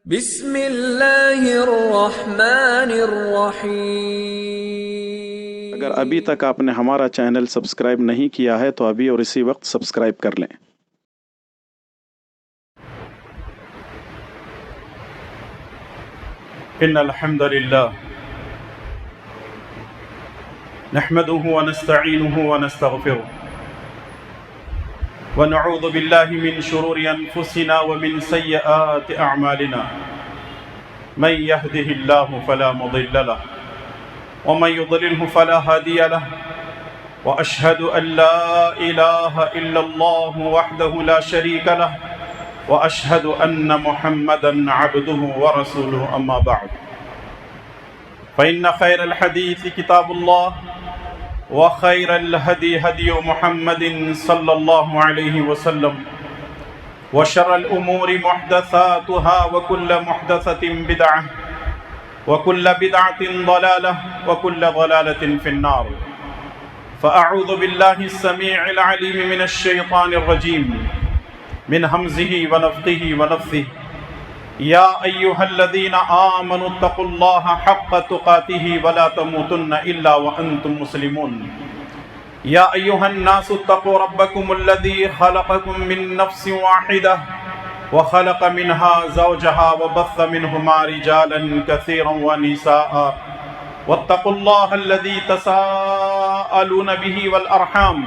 بسم اللہ الرحمن الرحیم۔ اگر ابھی تک آپ نے ہمارا چینل سبسکرائب نہیں کیا ہے تو ابھی اور اسی وقت سبسکرائب کر لیں۔ ان الحمد للہ نحمده ونستعینه ونستغفره ونعوذ باللہ من شرور انفسنا ومن سیئات اعمالنا من يهده الله فلا مضل له ومن يضلله فلا هادي له واشهد ان لا اله الا الله وحده لا شريك له واشهد ان محمدا عبده ورسوله اما بعد فان خير الحديث كتاب الله وخير الهدي هدي محمد صلى الله عليه وسلم وشر الأمور محدثاتها وكل محدثة بدعة وكل بدعة ضلالة وكل ضلالة في النار فأعوذ بالله السميع العليم من الشيطان الرجيم من همزه ونفخه ونفثه يا أيها الذين آمنوا اتقوا الله حق تقاته ولا تموتن إلا وأنتم مسلمون يا أيها الناس اتقوا ربكم الذي خلقكم من نفس واحدة وخلق منها زوجها وبث منهما رجالا كثيرا ونساء واتقوا الله الذي تساءلون به والأرحام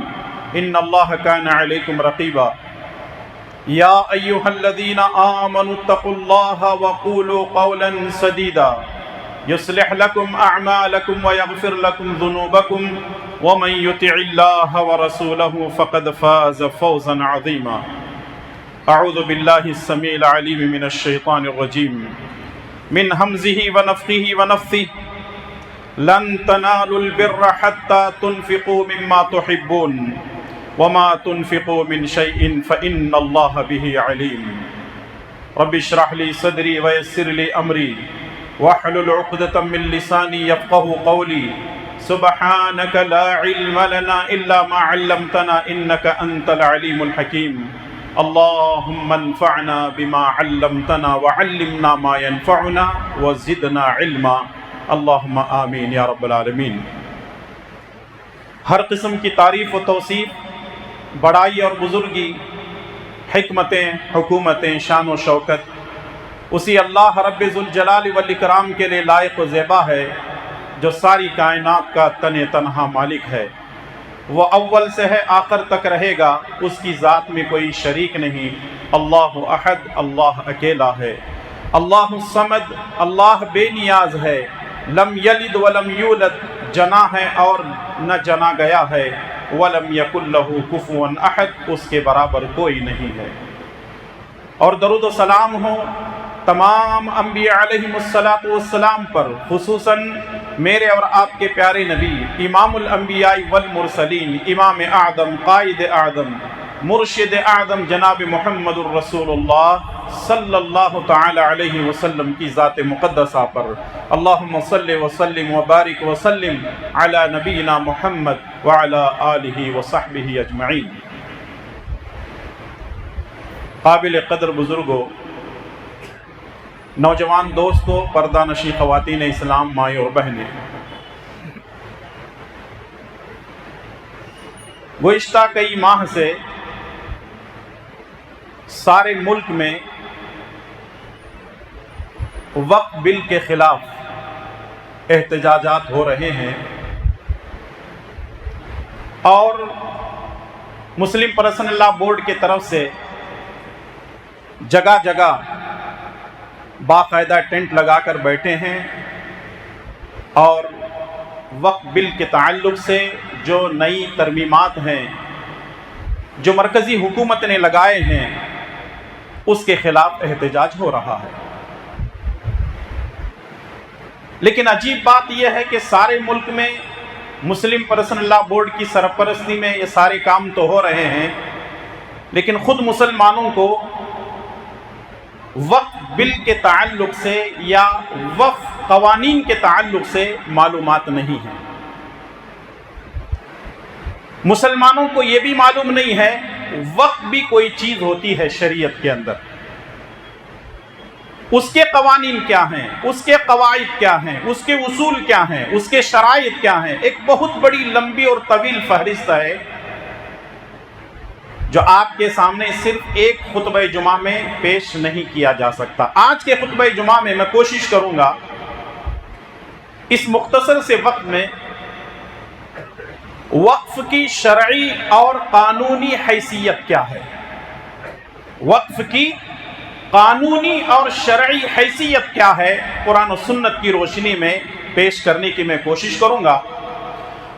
إن الله كان عليكم رقيبا يا أيها الذين آمنوا اتقوا الله وقولوا قولا سديدا يصلح لكم أعمالكم ويغفر لكم ذنوبكم ومن يطع الله ورسوله فقد فاز فوزا عظيما أعوذ بالله السميع العليم من الشيطان الرجيم من همزه ونفخه ونفثه لن تنالوا البر حتى تنفقوا مما تحبون وما تنفقوا من شيء فإن الله به عليم رب اشرح لي صدري ويسر لي أمري واحلل عقدة من لساني يفقهوا قولي سبحانك لا علم لنا إلا ما علمتنا إنك أنت العليم الحكيم اللهم انفعنا بما علمتنا وعلمنا ما ينفعنا وزدنا علما اللهم آمین یا رب العالمین۔ ہر قسم کی تعریف و توصیف، بڑائی اور بزرگی، حکمتیں، حکومتیں، شان و شوکت اسی اللہ رب ذوالجلال والاکرام کے لیے لائق و زیبا ہے جو ساری کائنات کا تنہا مالک ہے۔ وہ اول سے ہے آخر تک رہے گا، اس کی ذات میں کوئی شریک نہیں۔ اللہ احد، اللہ اکیلا ہے۔ اللہ الصمد، اللہ بے نیاز ہے۔ لم یلد ولم یولد، جنا ہے اور نہ جنا گیا ہے۔ وَلَمْ يَكُنْ لَهُ كُفُوًا أَحَدٌ، اس کے برابر کوئی نہیں ہے۔ اور درود و سلام ہو تمام انبیاء علیہم السلام پر، خصوصاً میرے اور آپ کے پیارے نبی امام الانبیاء والمرسلین، امام اعظم، قائد اعظم، مرشد اعظم جناب محمد الرسول اللہ صلی اللہ تعالی علیہ وسلم کی ذات مقدسہ پر۔ اللہم صلی وسلم وبارک وسلم علی نبینا محمد وعلی آلہ وصحبہ اجمعین۔ قابل قدر بزرگوں، نوجوان دوستوں، پردہ نشی خواتین اسلام، مائیں اور بہنیں، گزشتہ کئی ماہ سے سارے ملک میں وقف بل کے خلاف احتجاجات ہو رہے ہیں اور مسلم پرسنل لا بورڈ کی طرف سے جگہ جگہ باقاعدہ ٹینٹ لگا کر بیٹھے ہیں اور وقف بل کے تعلق سے جو نئی ترمیمات ہیں جو مرکزی حکومت نے لگائے ہیں اس کے خلاف احتجاج ہو رہا ہے۔ لیکن عجیب بات یہ ہے کہ سارے ملک میں مسلم پرسنل لا بورڈ کی سرپرستی میں یہ سارے کام تو ہو رہے ہیں، لیکن خود مسلمانوں کو وقف بل کے تعلق سے یا وقف قوانین کے تعلق سے معلومات نہیں ہیں۔ مسلمانوں کو یہ بھی معلوم نہیں ہے وقف بھی کوئی چیز ہوتی ہے شریعت کے اندر۔ اس کے قوانین کیا ہیں، اس کے قواعد کیا ہیں، اس کے اصول کیا ہیں، اس کے شرائط کیا ہیں، ایک بہت بڑی لمبی اور طویل فہرست ہے جو آپ کے سامنے صرف ایک خطبہ جمعہ میں پیش نہیں کیا جا سکتا۔ آج کے خطبہ جمعہ میں میں کوشش کروں گا اس مختصر سے وقت میں وقف کی شرعی اور قانونی حیثیت کیا ہے، وقف کی قانونی اور شرعی حیثیت کیا ہے، قرآن و سنت کی روشنی میں پیش کرنے کی میں کوشش کروں گا،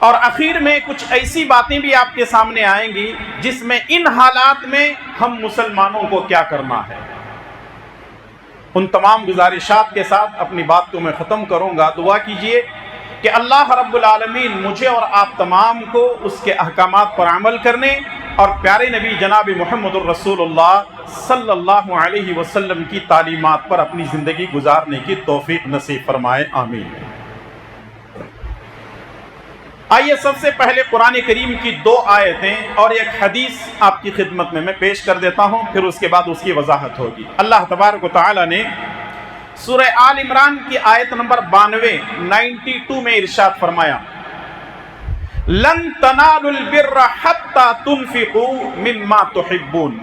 اور آخر میں کچھ ایسی باتیں بھی آپ کے سامنے آئیں گی جس میں ان حالات میں ہم مسلمانوں کو کیا کرنا ہے۔ ان تمام گزارشات کے ساتھ اپنی بات کو میں ختم کروں گا۔ دعا کیجئے کہ اللہ رب العالمین مجھے اور آپ تمام کو اس کے احکامات پر عمل کرنے اور پیارے نبی جناب محمد الرسول اللہ صلی اللہ علیہ وسلم کی تعلیمات پر اپنی زندگی گزارنے کی توفیق نصیب فرمائے، آمین۔ آئیے سب سے پہلے قرآن کریم کی 2 آیتیں اور ایک حدیث آپ کی خدمت میں پیش کر دیتا ہوں، پھر اس کے بعد اس کی وضاحت ہوگی۔ اللہ تبارک و تعالی نے سورہ آل عمران کی آیت نمبر 92 میں ارشاد فرمایا، لن تنالوا البر حتى تنفقوا مما تحبون،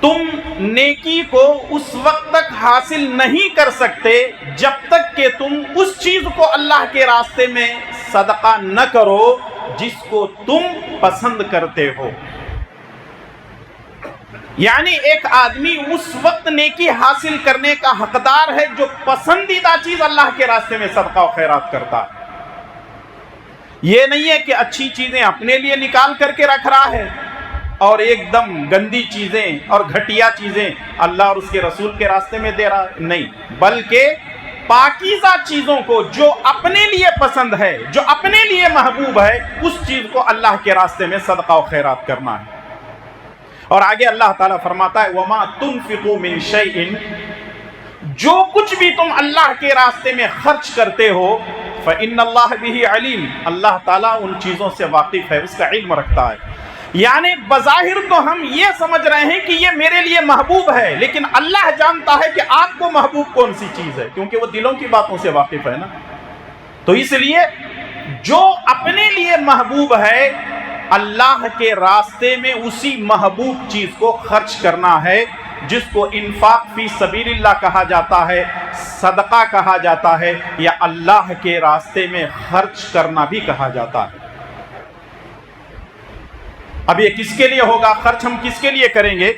تم نیکی کو اس وقت تک حاصل نہیں کر سکتے جب تک کہ تم اس چیز کو اللہ کے راستے میں صدقہ نہ کرو جس کو تم پسند کرتے ہو۔ یعنی ایک آدمی اس وقت نیکی حاصل کرنے کا حقدار ہے جو پسندیدہ چیز اللہ کے راستے میں صدقہ و خیرات کرتا ہے۔ یہ نہیں ہے کہ اچھی چیزیں اپنے لیے نکال کر کے رکھ رہا ہے اور ایک دم گندی چیزیں اور گھٹیا چیزیں اللہ اور اس کے رسول کے راستے میں دے رہا، نہیں، بلکہ پاکیزہ چیزوں کو جو اپنے لیے پسند ہے، جو اپنے لیے محبوب ہے، اس چیز کو اللہ کے راستے میں صدقہ و خیرات کرنا ہے۔ اور آگے اللہ تعالیٰ فرماتا ہے وَمَا تُنْفِقُوا مِنْ شَيْءٍ، جو کچھ بھی تم اللہ کے راستے میں خرچ کرتے ہو فَإِنَّ اللَّهَ بِهِ عَلِيمٌ، اللہ تعالیٰ ان چیزوں سے واقف ہے، اس کا علم رکھتا ہے۔ یعنی بظاہر تو ہم یہ سمجھ رہے ہیں کہ یہ میرے لیے محبوب ہے، لیکن اللہ جانتا ہے کہ آپ کو محبوب کون سی چیز ہے، کیونکہ وہ دلوں کی باتوں سے واقف ہے نا۔ تو اس لیے جو اپنے لیے محبوب ہے اللہ کے راستے میں اسی محبوب چیز کو خرچ کرنا ہے، جس کو انفاق فی سبیل اللہ کہا جاتا ہے، صدقہ کہا جاتا ہے، یا اللہ کے راستے میں خرچ کرنا بھی کہا جاتا ہے۔ اب یہ کس کے لیے ہوگا خرچ، ہم کس کے لیے کریں گے؟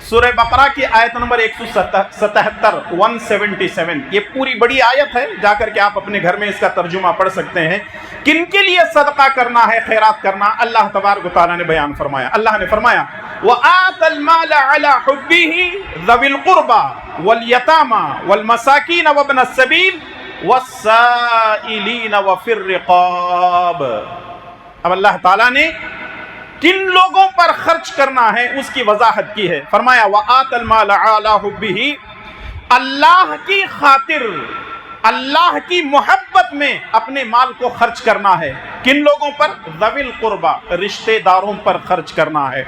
سورہ بقرہ کی آیت نمبر 177 یہ پوری بڑی آیت ہے، جا کر کے آپ اپنے گھر میں اس کا ترجمہ پڑھ سکتے ہیں۔ کن کے لیے صدقہ کرنا ہے، خیرات کرنا؟ اللہ تبارک و تعالیٰ نے بیان فرمایا۔ اللہ نے فرمایا وَآتَ الْمَالَ عَلَى حُبِّهِ ذَوِي الْقُرْبَى وَالْيَتَامَى وَالْمَسَاكِينَ وَابْنَ السَّبِيلِ وَالسَّائِلِينَ وَفِي الرِّقَابِ۔ اب اللہ تعالیٰ نے کن لوگوں پر خرچ کرنا ہے اس کی وضاحت کی ہے۔ فرمایا وَآتَ الْمَالَ عَلَى حُبِّهِ، اللہ کی خاطر، اللہ کی محبت میں اپنے مال کو خرچ کرنا ہے۔ کن لوگوں پر؟ ذوی القربہ، رشتہ داروں پر خرچ کرنا ہے،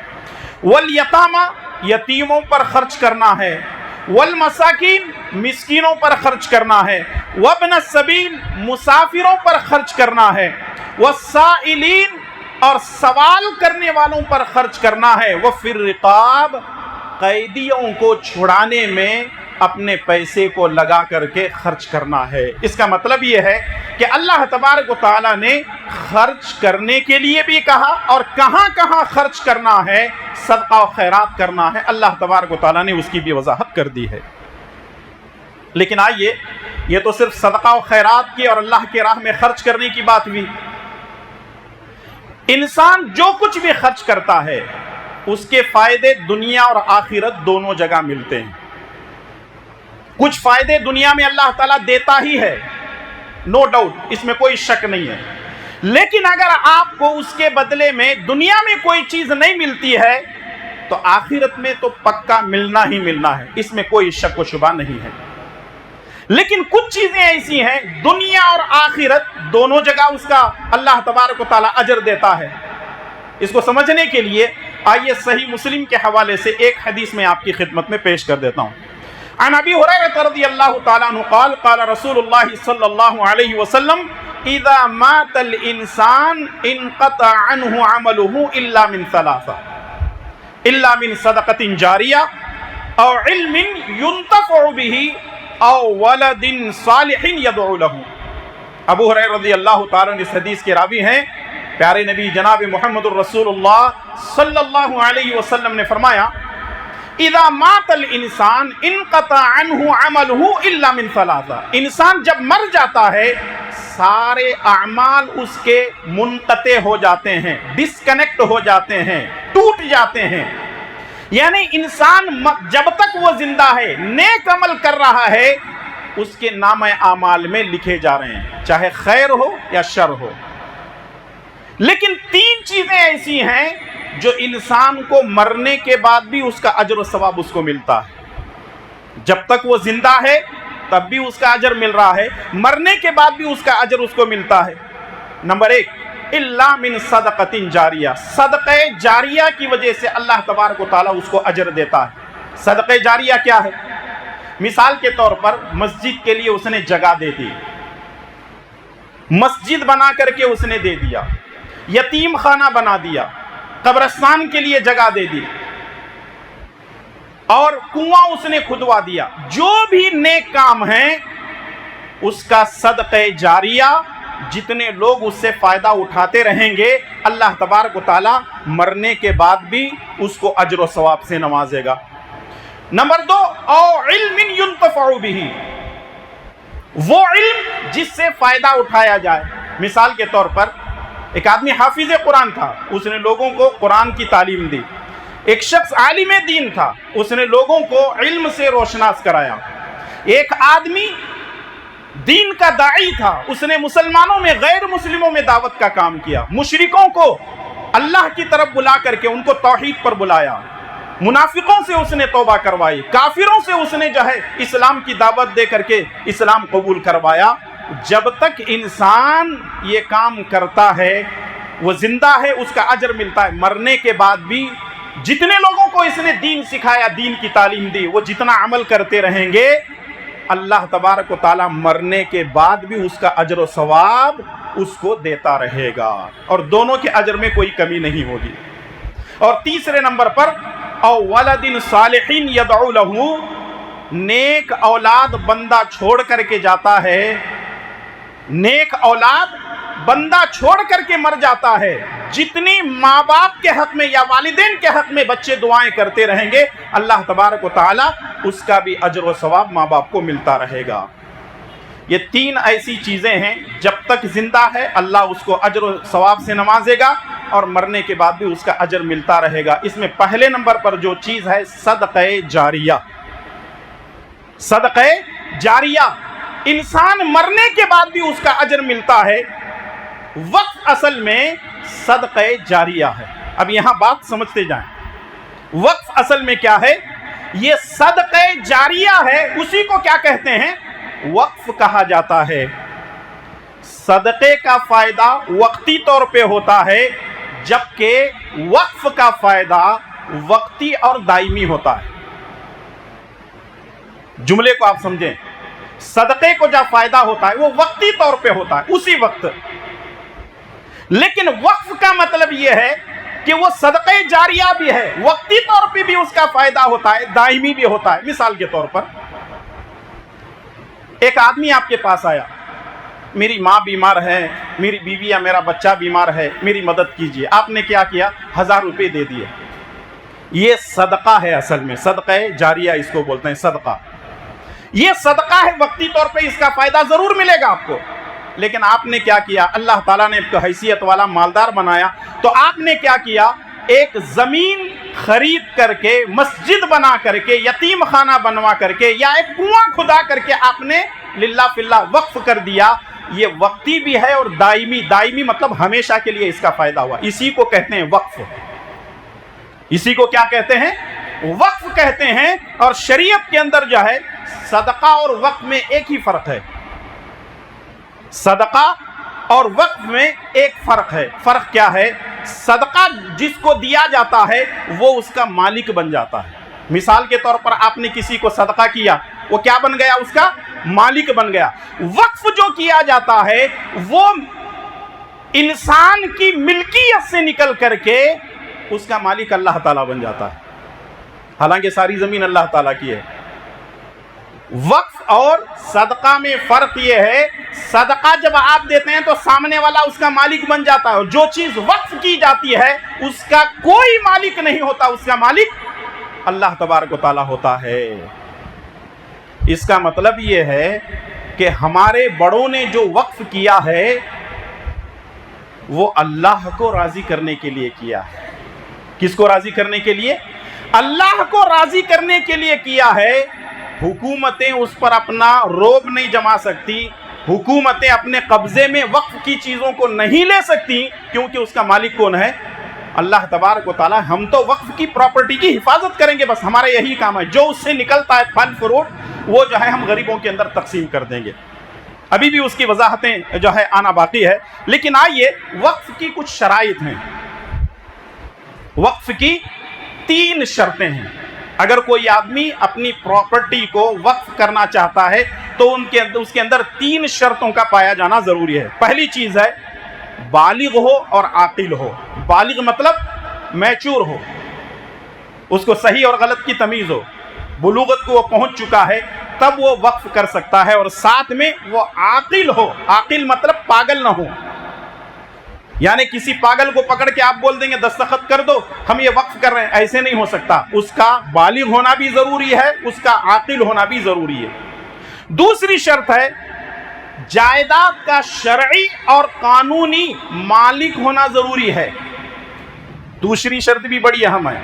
والیتامہ، یتیموں پر خرچ کرنا ہے، والمساکین، مسکینوں پر خرچ کرنا ہے، وابن السبیل، مسافروں پر خرچ کرنا ہے، والسائلین، اور سوال کرنے والوں پر خرچ کرنا ہے، وفی الرقاب، قیدیوں کو چھڑانے میں اپنے پیسے کو لگا کر کے خرچ کرنا ہے۔ اس کا مطلب یہ ہے کہ اللہ تبارک و تعالیٰ نے خرچ کرنے کے لیے بھی کہا، اور کہاں کہاں خرچ کرنا ہے، صدقہ و خیرات کرنا ہے، اللہ تبارک و تعالیٰ نے اس کی بھی وضاحت کر دی ہے۔ لیکن آئیے، یہ تو صرف صدقہ و خیرات کی اور اللہ کی راہ میں خرچ کرنے کی بات ہوئی۔ انسان جو کچھ بھی خرچ کرتا ہے اس کے فائدے دنیا اور آخرت دونوں جگہ ملتے ہیں۔ کچھ فائدے دنیا میں اللہ تعالیٰ دیتا ہی ہے، نو ڈاؤٹ، اس میں کوئی شک نہیں ہے، لیکن اگر آپ کو اس کے بدلے میں دنیا میں کوئی چیز نہیں ملتی ہے تو آخرت میں تو پکا ملنا ہی ملنا ہے، اس میں کوئی شک و شبہ نہیں ہے۔ لیکن کچھ چیزیں ایسی ہیں دنیا اور آخرت دونوں جگہ اس کا اللہ تبارک و تعالیٰ اجر دیتا ہے۔ اس کو سمجھنے کے لیے آئیے صحیح مسلم کے حوالے سے ایک حدیث میں آپ کی خدمت میں پیش کر دیتا ہوں. عن ابی ہریرہ رضی اللہ تعالی عنہ قال قال رسول اللہ صلی اللہ علیہ وسلم اذا مات الانسان انقطع عنه عمله الا من ثلاثہ الا من صدقۃ جاریہ او علم ينتفع به او ولد صالح يدعو له. ابو ہریرہ رضی اللہ تعالی عنہ اس حدیث کے راوی ہیں. پیارے نبی جناب محمد الرسول اللہ صلی اللہ علیہ وسلم نے فرمایا اذا مات الانسان انقطع عنه عمله الا من ثلاثہ. انسان جب مر جاتا ہے سارے اعمال اس کے منقطع ہو جاتے ہیں، ڈسکنیکٹ ہو جاتے ہیں، ٹوٹ جاتے ہیں. یعنی انسان جب تک وہ زندہ ہے نیک عمل کر رہا ہے اس کے نام اعمال میں لکھے جا رہے ہیں، چاہے خیر ہو یا شر ہو. لیکن تین چیزیں ایسی ہیں جو انسان کو مرنے کے بعد بھی اس کا اجر و ثواب اس کو ملتا ہے. جب تک وہ زندہ ہے تب بھی اس کا اجر مل رہا ہے، مرنے کے بعد بھی اس کا اجر اس کو ملتا ہے. نمبر ایک الا من صدقۃ جاریہ، صدقہ جاریہ کی وجہ سے اللہ تبارک و تعالیٰ اس کو اجر دیتا ہے. صدقہ جاریہ کیا ہے؟ مثال کے طور پر مسجد کے لیے اس نے جگہ دے دی، مسجد بنا کر کے اس نے دے دیا، یتیم خانہ بنا دیا، قبرستان کے لیے جگہ دے دی، اور کنواں اس نے کھدوا دیا. جو بھی نیک کام ہیں اس کا صدقہ جاریہ جتنے لوگ اس سے فائدہ اٹھاتے رہیں گے اللہ تبارک و تعالیٰ مرنے کے بعد بھی اس کو اجر و ثواب سے نوازے گا. نمبر دو او علم ينتفع به، وہ علم جس سے فائدہ اٹھایا جائے. مثال کے طور پر ایک آدمی حافظ قرآن تھا، اس نے لوگوں کو قرآن کی تعلیم دی. ایک شخص عالم دین تھا، اس نے لوگوں کو علم سے روشناس کرایا. ایک آدمی دین کا داعی تھا، اس نے مسلمانوں میں غیر مسلموں میں دعوت کا کام کیا، مشرکوں کو اللہ کی طرف بلا کر کے ان کو توحید پر بلایا، منافقوں سے اس نے توبہ کروائی، کافروں سے اس نے جو ہے اسلام کی دعوت دے کر کے اسلام قبول کروایا. جب تک انسان یہ کام کرتا ہے وہ زندہ ہے اس کا اجر ملتا ہے. مرنے کے بعد بھی جتنے لوگوں کو اس نے دین سکھایا، دین کی تعلیم دی، وہ جتنا عمل کرتے رہیں گے اللہ تبارک و تعالیٰ مرنے کے بعد بھی اس کا اجر و ثواب اس کو دیتا رہے گا، اور دونوں کے اجر میں کوئی کمی نہیں ہوگی. اور تیسرے نمبر پر او ولد صالح يدعو له، نیک اولاد بندہ چھوڑ کر کے جاتا ہے، نیک اولاد بندہ چھوڑ کر کے مر جاتا ہے. جتنی ماں باپ کے حق میں یا والدین کے حق میں بچے دعائیں کرتے رہیں گے اللہ تبارک و تعالیٰ اس کا بھی اجر و ثواب ماں باپ کو ملتا رہے گا. یہ تین ایسی چیزیں ہیں جب تک زندہ ہے اللہ اس کو اجر و ثواب سے نوازے گا اور مرنے کے بعد بھی اس کا اجر ملتا رہے گا. اس میں پہلے نمبر پر جو چیز ہے صدقہ جاریہ. صدقہ جاریہ انسان مرنے کے بعد بھی اس کا اجر ملتا ہے. وقف اصل میں صدقہ جاریہ ہے. اب یہاں بات سمجھتے جائیں، وقف اصل میں کیا ہے؟ یہ صدقہ جاریہ ہے، اسی کو کیا کہتے ہیں؟ وقف کہا جاتا ہے. صدقے کا فائدہ وقتی طور پہ ہوتا ہے جبکہ وقف کا فائدہ وقتی اور دائمی ہوتا ہے. جملے کو آپ سمجھیں، صدقے کو جو فائدہ ہوتا ہے وہ وقتی طور پہ ہوتا ہے اسی وقت، لیکن وقف کا مطلب یہ ہے کہ وہ صدقہ جاریہ بھی ہے، وقتی طور پہ بھی اس کا فائدہ ہوتا ہے، دائمی بھی ہوتا ہے. مثال کے طور پر ایک آدمی آپ کے پاس آیا، میری ماں بیمار ہے، میری بیوی یا میرا بچہ بیمار ہے، میری مدد کیجیے. آپ نے کیا کیا؟ 1000 روپے دے دیے. یہ صدقہ ہے، اصل میں صدقہ جاریہ اس کو بولتے ہیں. صدقہ یہ صدقہ ہے، وقتی طور پہ اس کا فائدہ ضرور ملے گا آپ کو، لیکن آپ نے کیا کیا؟ اللہ تعالیٰ نے حیثیت والا مالدار بنایا تو آپ نے کیا کیا؟ ایک زمین خرید کر کے، مسجد بنا کر کے، یتیم خانہ بنوا کر کے، یا ایک کنواں کھدا کر کے آپ نے للہ فی اللہ وقف کر دیا. یہ وقتی بھی ہے اور دائمی. دائمی مطلب ہمیشہ کے لیے اس کا فائدہ ہوا. اسی کو کہتے ہیں وقف. اسی کو کیا کہتے ہیں؟ وقف کہتے ہیں. اور شریعت کے اندر جو ہے صدقہ اور وقف میں ایک ہی فرق ہے. صدقہ اور وقف میں ایک فرق ہے. فرق کیا ہے؟ صدقہ جس کو دیا جاتا ہے وہ اس کا مالک بن جاتا ہے. مثال کے طور پر آپ نے کسی کو صدقہ کیا, وہ کیا بن گیا؟ اس کا مالک بن گیا. وقف جو کیا جاتا ہے وہ انسان کی ملکیت سے نکل کر کے اس کا مالک اللہ تعالیٰ بن جاتا ہے, حالانکہ ساری زمین اللہ تعالیٰ کی ہے. وقف اور صدقہ میں فرق یہ ہے, صدقہ جب آپ دیتے ہیں تو سامنے والا اس کا مالک بن جاتا ہے, اور جو چیز وقف کی جاتی ہے اس کا کوئی مالک نہیں ہوتا, اس کا مالک اللہ تبارک و تعالیٰ ہوتا ہے. اس کا مطلب یہ ہے کہ ہمارے بڑوں نے جو وقف کیا ہے وہ اللہ کو راضی کرنے کے لیے کیا ہے. کس کو راضی کرنے کے لیے؟ اللہ کو راضی کرنے کے لیے کیا ہے. حکومتیں اس پر اپنا روب نہیں جما سکتی, حکومتیں اپنے قبضے میں وقف کی چیزوں کو نہیں لے سکتی, کیونکہ اس کا مالک کون ہے؟ اللہ تبارک و تعالی. ہم تو وقف کی پراپرٹی کی حفاظت کریں گے, بس ہمارا یہی کام ہے. جو اس سے نکلتا ہے پھل فروٹ وہ جو ہے ہم غریبوں کے اندر تقسیم کر دیں گے. ابھی بھی اس کی وضاحتیں جو ہے آنا باقی ہے, لیکن آئیے وقف کی کچھ شرائط ہیں. وقف کی 3 شرطیں ہیں. اگر کوئی آدمی اپنی پراپرٹی کو وقف کرنا چاہتا ہے تو اس کے اندر 3 شرطوں کا پایا جانا ضروری ہے. پہلی چیز ہے بالغ ہو اور عاقل ہو. بالغ مطلب میچور ہو, اس کو صحیح اور غلط کی تمیز ہو, بلوغت کو وہ پہنچ چکا ہے, تب وہ وقف کر سکتا ہے. اور ساتھ میں وہ عاقل ہو. عاقل مطلب پاگل نہ ہو, یعنی کسی پاگل کو پکڑ کے آپ بول دیں گے دستخط کر دو ہم یہ وقف کر رہے ہیں, ایسے نہیں ہو سکتا. اس کا بالغ ہونا بھی ضروری ہے, اس کا عاقل ہونا بھی ضروری ہے. دوسری شرط ہے جائیداد کا شرعی اور قانونی مالک ہونا ضروری ہے. دوسری شرط بھی بڑی اہم ہے,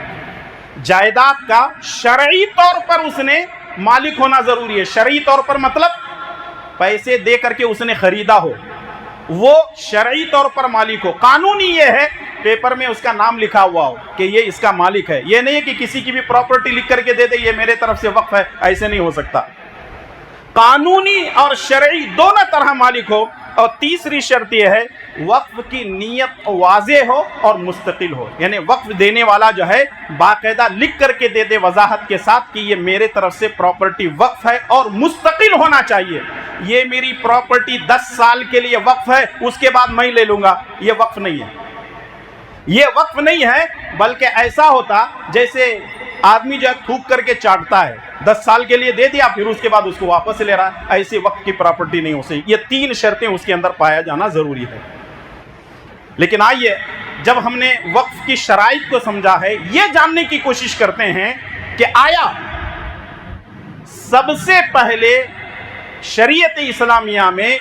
جائیداد کا شرعی طور پر اس نے مالک ہونا ضروری ہے. شرعی طور پر مطلب پیسے دے کر کے اس نے خریدا ہو, وہ شرعی طور پر مالک ہو. قانونی یہ ہے پیپر میں اس کا نام لکھا ہوا ہو کہ یہ اس کا مالک ہے. یہ نہیں ہے کہ کسی کی بھی پراپرٹی لکھ کر کے دے دے یہ میرے طرف سے وقف ہے, ایسے نہیں ہو سکتا. قانونی اور شرعی دونوں طرح مالک ہو. اور تیسری شرط یہ ہے وقف کی نیت واضح ہو اور مستقل ہو, یعنی وقف دینے والا جو ہے باقاعدہ لکھ کر کے دے دے وضاحت کے ساتھ کہ یہ میرے طرف سے پراپرٹی وقف ہے, اور مستقل ہونا چاہیے. یہ میری پراپرٹی 10 سال کے لیے وقف ہے, اس کے بعد میں لے لوں گا, یہ وقف نہیں ہے. یہ وقف نہیں ہے, بلکہ ایسا ہوتا جیسے آدمی جو ہے تھوک کر کے چاٹتا ہے, 10 سال کے لیے دے دیا پھر اس کے بعد اس کو واپس لے رہا ہے. ایسی وقف کی پراپرٹی نہیں ہو سکتی. یہ 3 شرطیں اس کے اندر پایا جانا ضروری ہے. لیکن آئیے جب ہم نے وقف کی شرائط کو سمجھا ہے, یہ جاننے کی کوشش کرتے ہیں کہ آیا سب سے پہلے شریعت اسلامیہ میں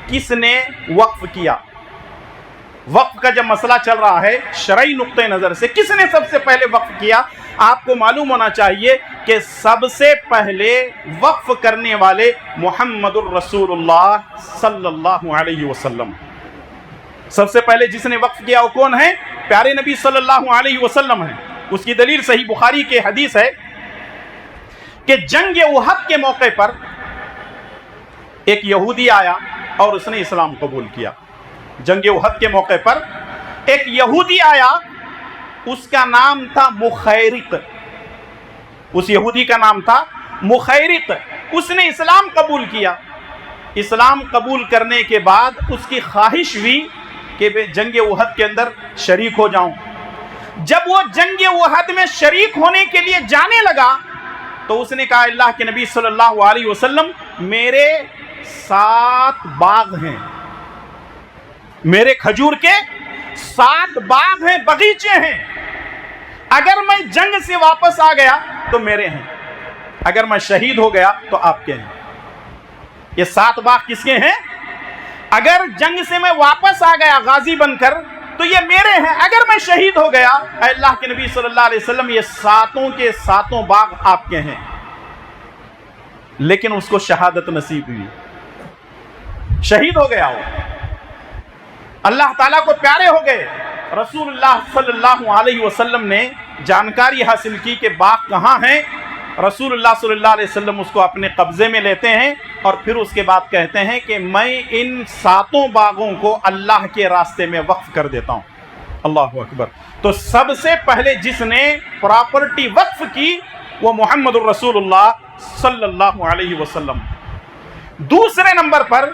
کس نے وقف کیا؟ وقف کا جب مسئلہ چل رہا ہے شرعی نقطہ نظر سے کس نے سب سے پہلے وقف کیا؟ آپ کو معلوم ہونا چاہیے کہ سب سے پہلے وقف کرنے والے محمد الرسول اللہ صلی اللہ علیہ وسلم. سب سے پہلے جس نے وقف کیا وہ کون ہے؟ پیارے نبی صلی اللہ علیہ وسلم ہیں. اس کی دلیل صحیح بخاری کے حدیث ہے کہ جنگ احد کے موقع پر ایک یہودی آیا اور اس نے اسلام قبول کیا. جنگ احد کے موقع پر ایک یہودی آیا, اس کا نام تھا مخیرق. اس یہودی کا نام تھا مخیرق. اس نے اسلام قبول کیا. اسلام قبول کرنے کے بعد اس کی خواہش ہوئی کہ میں جنگ احد کے اندر شریک ہو جاؤں. جب وہ جنگ احد میں شریک ہونے کے لیے جانے لگا تو اس نے کہا اللہ کے نبی صلی اللہ علیہ وسلم میرے 7 باغ ہیں, میرے کھجور کے 7 باغ ہیں, باغیچے ہیں. اگر میں جنگ سے واپس آ گیا تو میرے ہیں, اگر میں شہید ہو گیا تو آپ کے ہیں. یہ 7 باغ کس کے ہیں؟ اگر جنگ سے میں واپس آ گیا غازی بن کر تو یہ میرے ہیں, اگر میں شہید ہو گیا اے اللہ کے نبی صلی اللہ علیہ وسلم یہ 7 کے 7 باغ آپ کے ہیں. لیکن اس کو شہادت نصیب ہوئی, شہید ہو گیا, وہ اللہ تعالیٰ کو پیارے ہو گئے. رسول اللہ صلی اللہ علیہ وسلم نے جانکاری حاصل کی کہ باغ کہاں ہیں. رسول اللہ صلی اللہ علیہ وسلم اس کو اپنے قبضے میں لیتے ہیں اور پھر اس کے بعد کہتے ہیں کہ میں ان 7 باغوں کو اللہ کے راستے میں وقف کر دیتا ہوں. اللہ اکبر. تو سب سے پہلے جس نے پراپرٹی وقف کی وہ محمد الرسول اللہ صلی اللہ علیہ وسلم. دوسرے نمبر پر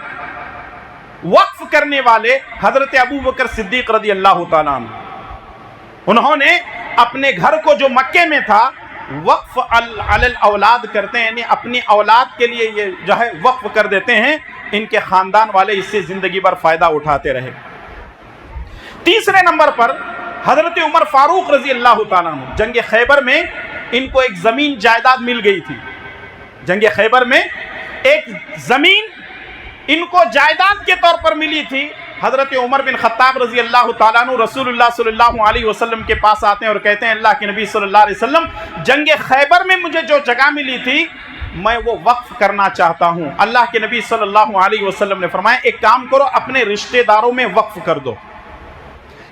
وقف کرنے والے حضرت ابو بکر صدیق رضی اللہ تعالیٰ عنہ. انہوں نے اپنے گھر کو جو مکے میں تھا وقف علی الاولاد کرتے ہیں، یعنی اپنی اولاد کے لیے یہ جو ہے وقف کر دیتے ہیں. ان کے خاندان والے اس سے زندگی بھر فائدہ اٹھاتے رہے. تیسرے نمبر پر حضرت عمر فاروق رضی اللہ تعالیٰ عنہ، جنگ خیبر میں ان کو ایک زمین جائیداد مل گئی تھی. جنگ خیبر میں ایک زمین ان کو جائیداد کے طور پر ملی تھی. حضرت عمر بن خطاب رضی اللہ تعالیٰ عنہ رسول اللہ صلی اللہ علیہ وسلم کے پاس آتے ہیں اور کہتے ہیں اللہ کے نبی صلی اللہ علیہ وسلم، جنگ خیبر میں مجھے جو جگہ ملی تھی میں وہ وقف کرنا چاہتا ہوں. اللہ کے نبی صلی اللہ علیہ وسلم نے فرمایا ایک کام کرو، اپنے رشتہ داروں میں وقف کر دو،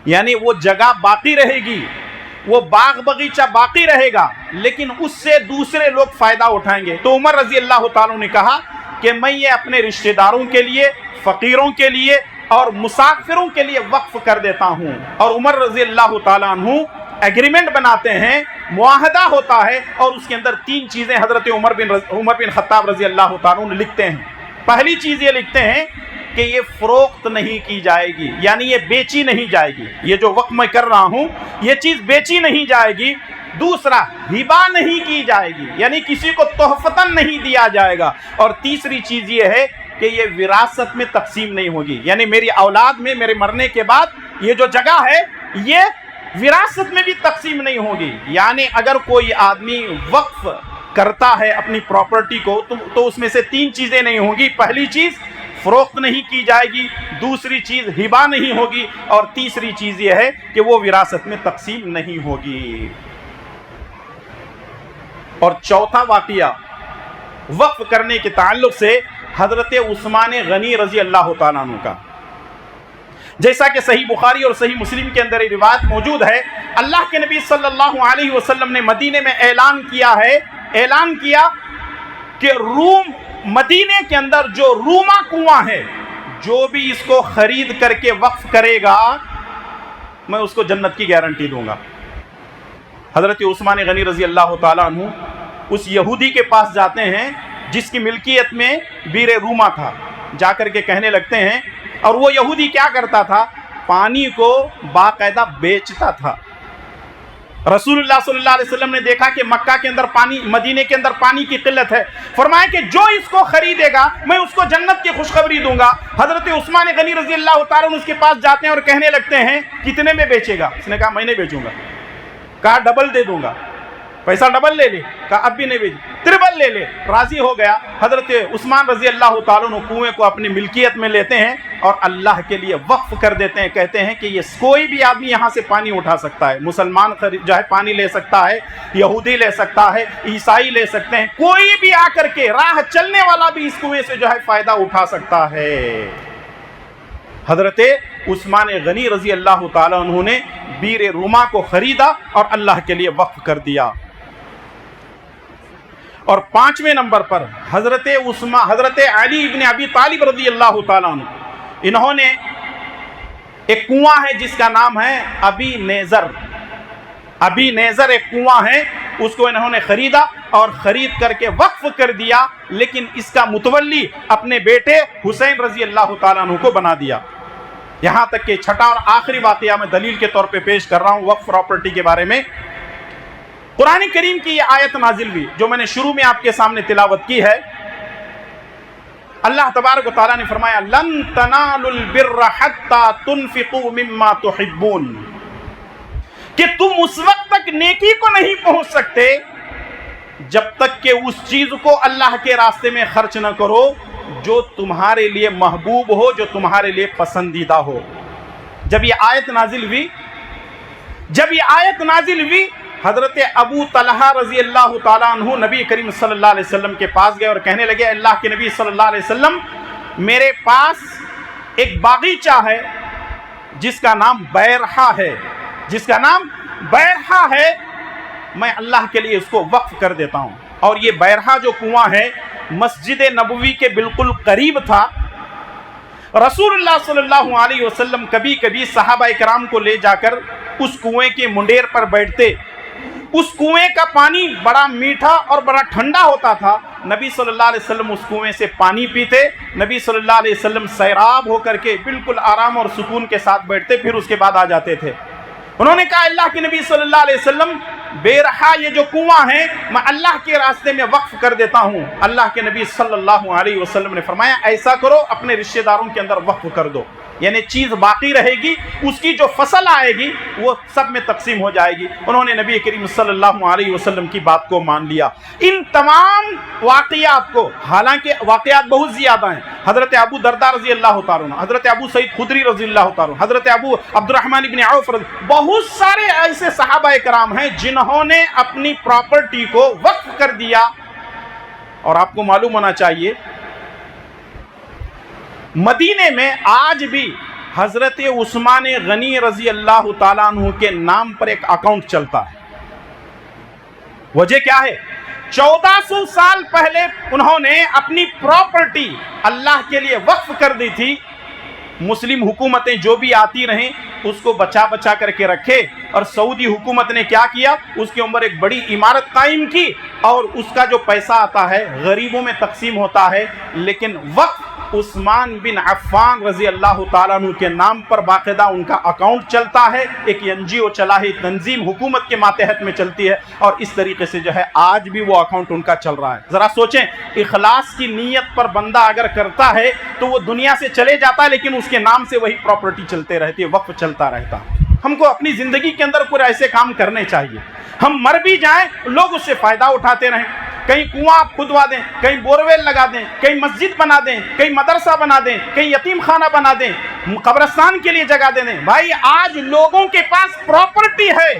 یعنی وہ جگہ باقی رہے گی، وہ باغ بغیچہ باقی رہے گا، لیکن اس سے دوسرے لوگ فائدہ اٹھائیں گے. تو عمر رضی اللہ تعالیٰ نے کہا کہ میں یہ اپنے رشتہ داروں کے لیے، فقیروں کے لیے اور مسافروں کے لیے وقف کر دیتا ہوں. اور عمر رضی اللہ تعالیٰ عنہ ایگریمنٹ بناتے ہیں، معاہدہ ہوتا ہے، اور اس کے اندر 3 چیزیں حضرت عمر بن خطاب رضی اللہ تعالیٰ عنہ لکھتے ہیں. پہلی چیز یہ لکھتے ہیں کہ یہ فروخت نہیں کی جائے گی، یعنی یہ بیچی نہیں جائے گی. یہ جو وقف میں کر رہا ہوں یہ چیز بیچی نہیں جائے گی. دوسرا، ہبہ نہیں کی جائے گی، یعنی کسی کو تحفتاً نہیں دیا جائے گا. اور تیسری چیز یہ ہے کہ یہ وراثت میں تقسیم نہیں ہوگی، یعنی میری اولاد میں میرے مرنے کے بعد یہ جو جگہ ہے یہ وراثت میں بھی تقسیم نہیں ہوگی. یعنی اگر کوئی آدمی وقف کرتا ہے اپنی پراپرٹی کو تو اس میں سے 3 چیزیں نہیں ہوں گی. پہلی چیز فروخت نہیں کی جائے گی، دوسری چیز ہبہ نہیں ہوگی، اور تیسری چیز یہ ہے کہ وہ وراثت میں تقسیم نہیں ہوگی. اور چوتھا واقعہ وقف کرنے کے تعلق سے حضرت عثمان غنی رضی اللہ تعالیٰ عنہ کا، جیسا کہ صحیح بخاری اور صحیح مسلم کے اندر یہ روایت موجود ہے. اللہ کے نبی صلی اللہ علیہ وسلم نے مدینے میں اعلان کیا کہ مدینے کے اندر جو روما کنواں ہے، جو بھی اس کو خرید کر کے وقف کرے گا میں اس کو جنت کی گارنٹی دوں گا. حضرت عثمان غنی رضی اللہ تعالیٰ عنہ اس یہودی کے پاس جاتے ہیں جس کی ملکیت میں بیر روما تھا. جا کر کے کہنے لگتے ہیں، اور وہ یہودی کیا کرتا تھا؟ پانی کو باقاعدہ بیچتا تھا. رسول اللہ صلی اللہ علیہ وسلم نے دیکھا کہ مکہ کے اندر مدینے کے اندر پانی کی قلت ہے. فرمایا کہ جو اس کو خریدے گا میں اس کو جنت کی خوشخبری دوں گا. حضرت عثمان غنی رضی اللہ تعالیٰ عنہ اس کے پاس جاتے ہیں اور کہنے لگتے ہیں کتنے میں بیچے گا؟ اس نے کہا میں نہیں بیچوں گا. کہا ڈبل دے دوں گا. پیسہ ڈبل لے لے. کہا اب بھی نہیں بیچ، ٹربل لے لے. راضی ہو گیا. حضرت عثمان رضی اللہ تعالیٰ عنہ کنویں کو اپنی ملکیت میں لیتے ہیں اور اللہ کے لیے وقف کر دیتے ہیں. کہتے ہیں کہ یہ کوئی بھی آدمی یہاں سے پانی اٹھا سکتا ہے. مسلمان جو ہے پانی لے سکتا ہے، یہودی لے سکتا ہے، عیسائی لے سکتے ہیں، کوئی بھی آ کر کے راہ چلنے والا بھی اس کنویں سے جو ہے فائدہ اٹھا سکتا ہے. حضرت عثمان غنی رضی اللہ تعالیٰ عنہ نے بیر روما کو خریدا اور اللہ کے لیے وقف کر دیا. اور 5ویں نمبر پر حضرت علی ابن ابی طالب رضی اللہ تعالیٰ عنہ، انہوں نے ایک کنواں ہے جس کا نام ہے ابی نیزر ایک کنواں ہے، اس کو انہوں نے خریدا اور خرید کر کے وقف کر دیا، لیکن اس کا متولی اپنے بیٹے حسین رضی اللہ تعالیٰ عنہ کو بنا دیا. یہاں تک کہ چھٹا اور آخری واقعہ میں دلیل کے طور پہ پیش کر رہا ہوں وقف پراپرٹی کے بارے میں. قرآن کریم کی یہ آیت نازل ہوئی جو میں نے شروع میں آپ کے سامنے تلاوت کی ہے. اللہ تبارک و تعالیٰ نے فرمایا لن تنالوا البر حتى تنفقوا مما تحبون، کہ تم اس وقت تک نیکی کو نہیں پہنچ سکتے جب تک کہ اس چیز کو اللہ کے راستے میں خرچ نہ کرو جو تمہارے لیے محبوب ہو، جو تمہارے لیے پسندیدہ ہو. جب یہ آیت نازل ہوئی حضرت ابو طلحہ رضی اللہ تعالیٰ عنہ نبی کریم صلی اللہ علیہ وسلم کے پاس گئے اور کہنے لگے اللہ کے نبی صلی اللہ علیہ وسلم، میرے پاس ایک باغیچہ ہے جس کا نام بیرحہ ہے، میں اللہ کے لیے اس کو وقف کر دیتا ہوں. اور یہ بیرحہ جو کنواں ہے مسجد نبوی کے بالکل قریب تھا. رسول اللہ صلی اللہ علیہ وسلم کبھی کبھی صحابہ کرام کو لے جا کر اس کنویں کے منڈیر پر بیٹھتے. اس کنویں کا پانی بڑا میٹھا اور بڑا ٹھنڈا ہوتا تھا. نبی صلی اللہ علیہ وسلم اس کنویں سے پانی پیتے. نبی صلی اللہ علیہ وسلم سیراب ہو کر کے بالکل آرام اور سکون کے ساتھ بیٹھتے, پھر اس کے بعد آ جاتے تھے. انہوں نے کہا اللہ کے نبی صلی اللہ علیہ وسلم بے رہا یہ جو کنواں ہے میں اللہ کے راستے میں وقف کر دیتا ہوں. اللہ کے نبی صلی اللہ علیہ وسلم نے فرمایا ایسا کرو, اپنے رشتہ داروں کے اندر وقف کر دو, یعنی چیز باقی رہے گی, اس کی جو فصل آئے گی وہ سب میں تقسیم ہو جائے گی. انہوں نے نبی کریم صلی اللہ علیہ وسلم کی بات کو مان لیا. ان تمام واقعات کو, حالانکہ واقعات بہت زیادہ ہیں, حضرت ابو درداء رضی اللہ تعالیٰ عنہ, حضرت ابو سعید خدری رضی اللہ تعالیٰ عنہ, حضرت ابو عبد الرحمن بن عوف, بہت سارے ایسے صحابہ کرام ہیں جنہوں نے اپنی پراپرٹی کو وقف کر دیا. اور آپ کو معلوم ہونا چاہیے مدینے میں آج بھی حضرت عثمان غنی رضی اللہ تعالیٰ عنہ کے نام پر ایک اکاؤنٹ چلتا ہے. وجہ کیا ہے؟ 1400 سال پہلے انہوں نے اپنی پراپرٹی اللہ کے لیے وقف کر دی تھی. مسلم حکومتیں جو بھی آتی رہیں اس کو بچا بچا کر کے رکھے, اور سعودی حکومت نے کیا کیا, اس کے اوپر ایک بڑی عمارت قائم کی, اور اس کا جو پیسہ آتا ہے غریبوں میں تقسیم ہوتا ہے. لیکن وقف عثمان بن عفان رضی اللہ تعالیٰ عنہ کے نام پر باقاعدہ ان کا اکاؤنٹ چلتا ہے. ایک NGO چلا ہے, تنظیم حکومت کے ماتحت میں چلتی ہے, اور اس طریقے سے جو ہے آج بھی وہ اکاؤنٹ ان کا چل رہا ہے. ذرا سوچیں, اخلاص کی نیت پر بندہ اگر کرتا ہے تو وہ دنیا سے چلے جاتا ہے, لیکن اس کے نام سے وہی پراپرٹی چلتے رہتی ہے, وقف چلتا رہتا. ہم کو اپنی زندگی کے اندر پورے ایسے کام کرنے چاہیے, ہم مر بھی جائیں لوگ اس سے فائدہ اٹھاتے رہیں. کہیں کنواں آپ کھدوا دیں, کہیں بورویل لگا دیں, کہیں مسجد بنا دیں, کہیں مدرسہ بنا دیں, کہیں یتیم خانہ بنا دیں, قبرستان کے لیے جگہ دے دیں. بھائی آج لوگوں کے پاس پراپرٹی ہے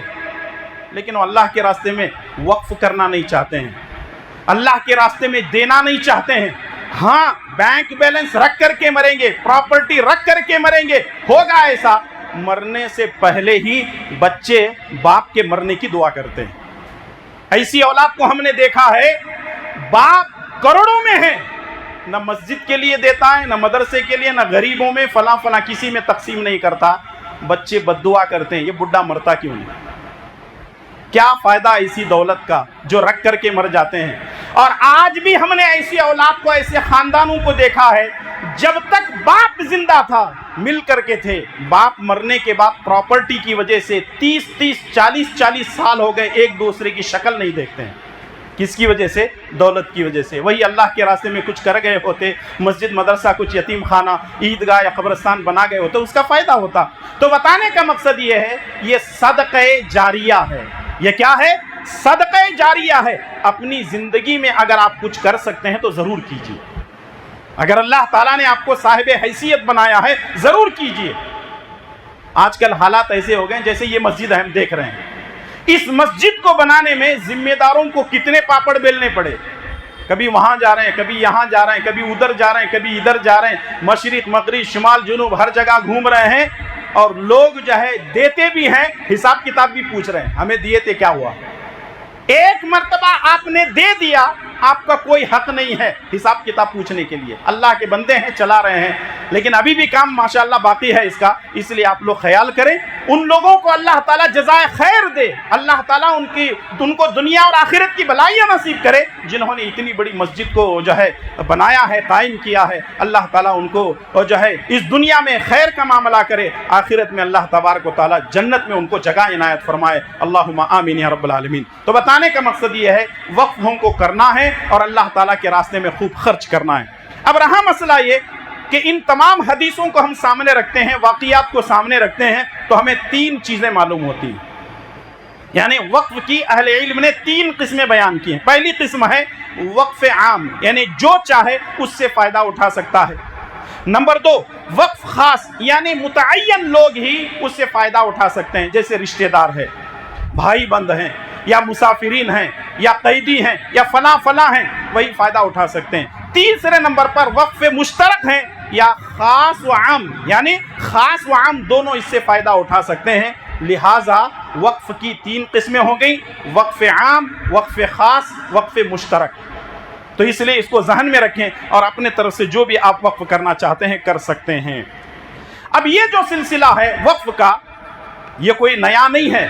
لیکن وہ اللہ کے راستے میں وقف کرنا نہیں چاہتے ہیں, اللہ کے راستے میں دینا نہیں چاہتے ہیں. ہاں بینک بیلنس رکھ کر کے مریں گے, پراپرٹی رکھ کر کے مریں گے. ہوگا ایسا, مرنے سے پہلے ہی بچے باپ کے مرنے کی دعا کرتے ہیں. ایسی اولاد کو ہم نے دیکھا ہے, باپ کروڑوں میں ہے, نہ مسجد کے لیے دیتا ہے, نہ مدرسے کے لیے, نہ غریبوں میں فلاں فلاں کسی میں تقسیم نہیں کرتا. بچے بد دعا کرتے ہیں, یہ بڈھا مرتا کیوں نہیں؟ کیا فائدہ ایسی دولت کا جو رکھ کر کے مر جاتے ہیں. اور آج بھی ہم نے ایسی اولاد کو, ایسے خاندانوں کو دیکھا ہے, جب تک باپ زندہ تھا مل کر کے تھے, باپ مرنے کے بعد پراپرٹی کی وجہ سے 30-40 سال ہو گئے ایک دوسرے کی شکل نہیں دیکھتے ہیں. کس کی وجہ سے؟ دولت کی وجہ سے. وہی اللہ کے راستے میں کچھ کر گئے ہوتے, مسجد مدرسہ, کچھ یتیم خانہ, عیدگاہ یا قبرستان بنا گئے ہوتے, اس کا فائدہ ہوتا. تو بتانے کا مقصد یہ ہے, یہ صدقہ جاریہ ہے. یہ کیا ہے؟ صدقہ جاریہ ہے. اپنی زندگی میں اگر آپ کچھ کر سکتے ہیں تو ضرور کیجیے. اگر اللہ تعالیٰ نے آپ کو صاحب حیثیت بنایا ہے ضرور کیجیے. آج کل حالات ایسے ہو گئے جیسے یہ مسجد ہم دیکھ رہے ہیں, اس مسجد کو بنانے میں ذمہ داروں کو کتنے پاپڑ بیلنے پڑے. کبھی وہاں جا رہے ہیں, کبھی یہاں جا رہے ہیں, کبھی ادھر جا رہے ہیں, کبھی ادھر جا رہے ہیں, مشرق مغرب شمال جنوب ہر جگہ گھوم رہے ہیں. اور لوگ جو ہے دیتے بھی ہیں, حساب کتاب بھی پوچھ رہے ہیں, ہمیں دیے تھے کیا ہوا؟ ایک مرتبہ آپ نے دے دیا, آپ کا کوئی حق نہیں ہے حساب کتاب پوچھنے کے لیے. اللہ کے بندے ہیں, چلا رہے ہیں, لیکن ابھی بھی کام ماشاءاللہ باقی ہے اس کا. اس لیے آپ لوگ خیال کریں, ان لوگوں کو اللہ تعالیٰ جزائے خیر دے, اللہ تعالیٰ ان کو دنیا اور آخرت کی بھلائیاں نصیب کرے, جنہوں نے اتنی بڑی مسجد کو جو ہے بنایا ہے, قائم کیا ہے. اللہ تعالیٰ ان کو جو ہے اس دنیا میں خیر کا معاملہ کرے, آخرت میں اللہ تبارک و تعالیٰ جنت میں ان کو جگہ عنایت فرمائے. اللہم آمین یا رب العالمین. تو بتانے کا مقصد یہ ہے, وقف ہم کو کرنا ہے اور اللہ تعالیٰ کے راستے میں خوب خرچ کرنا ہے. اب رہا مسئلہ یہ کہ ان تمام حدیثوں کو ہم سامنے رکھتے ہیں, واقعات کو سامنے رکھتے ہیں, تو ہمیں 3 چیزیں معلوم ہوتی ہیں. یعنی وقف کی اہل علم نے 3 قسمیں بیان کی ہیں. پہلی قسم ہے وقف عام, یعنی جو چاہے اس سے فائدہ اٹھا سکتا ہے. نمبر 2 وقف خاص, یعنی متعین لوگ ہی اس سے فائدہ اٹھا سکتے ہیں, جیسے رشتہ دار ہے, بھائی بند ہیں, یا مسافرین ہیں, یا قیدی ہیں, یا فلاں ہیں, وہی فائدہ اٹھا سکتے ہیں. تیسرے نمبر پر وقف مشترک ہیں, یا خاص و عام, یعنی خاص و عام دونوں اس سے فائدہ اٹھا سکتے ہیں. لہٰذا وقف کی 3 قسمیں ہو گئیں, وقف عام, وقف خاص, وقف مشترک. تو اس لیے اس کو ذہن میں رکھیں اور اپنے طرف سے جو بھی آپ وقف کرنا چاہتے ہیں کر سکتے ہیں۔ اب یہ جو سلسلہ ہے وقف کا، یہ کوئی نیا نہیں ہے،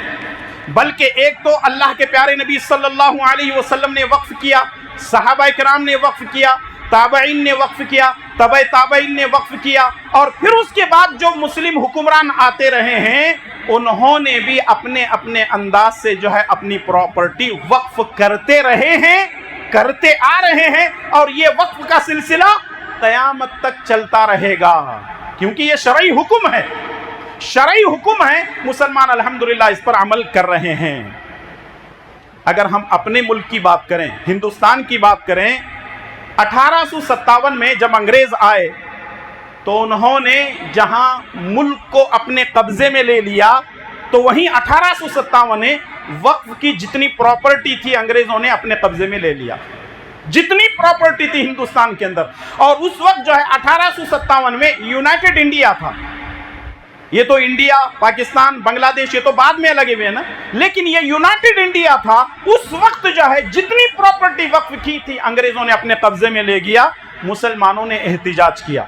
بلکہ ایک تو اللہ کے پیارے نبی صلی اللہ علیہ وسلم نے وقف کیا، صحابہ کرام نے وقف کیا، تابعین نے وقف کیا، تبع تابعین نے وقف کیا، اور پھر اس کے بعد جو مسلم حکمران آتے رہے ہیں انہوں نے بھی اپنے اپنے انداز سے جو ہے اپنی پراپرٹی وقف کرتے رہے ہیں، کرتے آ رہے ہیں، اور یہ وقف کا سلسلہ قیامت تک چلتا رہے گا، کیونکہ یہ شرعی حکم ہے، شرعی حکم ہے، مسلمان الحمدللہ اس پر عمل کر رہے ہیں۔ اگر ہم اپنے ملک کی بات کریں، ہندوستان کی بات کریں، 1857 میں جب انگریز آئے تو انہوں نے جہاں ملک کو اپنے قبضے میں لے لیا تو وہیں 1857 نے وقف کی جتنی پراپرٹی تھی انگریزوں نے اپنے قبضے میں لے لیا، جتنی پراپرٹی تھی ہندوستان کے اندر۔ اور اس وقت جو ہے 1857 میں یونائٹڈ انڈیا تھا، یہ تو انڈیا، پاکستان، بنگلہ دیش یہ تو بعد میں لگے ہوئے ہیں نا، لیکن یہ یونائٹڈ انڈیا تھا۔ اس وقت جو ہے جتنی پراپرٹی وقف کی تھی انگریزوں نے اپنے قبضے میں لے گیا، مسلمانوں نے احتجاج کیا